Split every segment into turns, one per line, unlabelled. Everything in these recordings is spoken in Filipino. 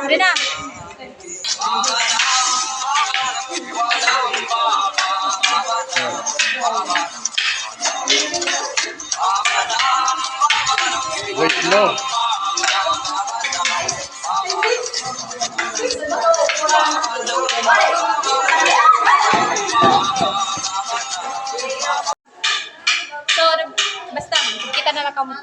Pwede na.
Wait, no.
So, basta, kita na lang kamo.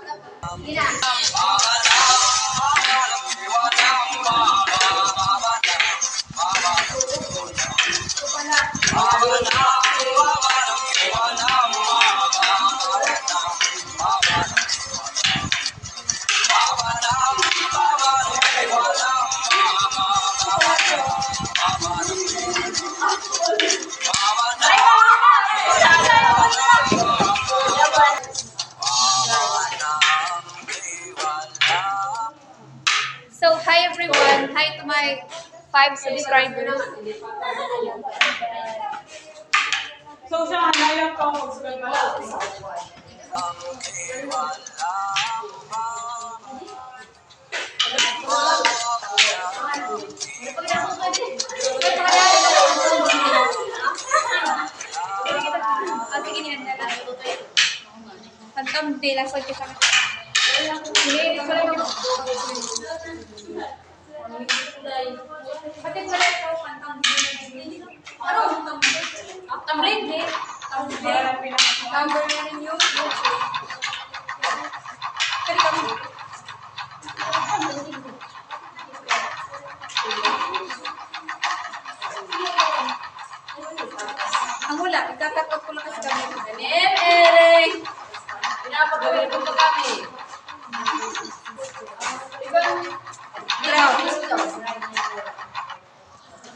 So, hi everyone. Hi to my 5 subscribers.
So siya, hanayang ka magsugal pala.
Sige, niyan na lang. Pagkam de la sa kita. Hindi, wala mo. Pati wala ito pantang. Ano? Tamrin de. Tamrin na rin yun. Kali kami.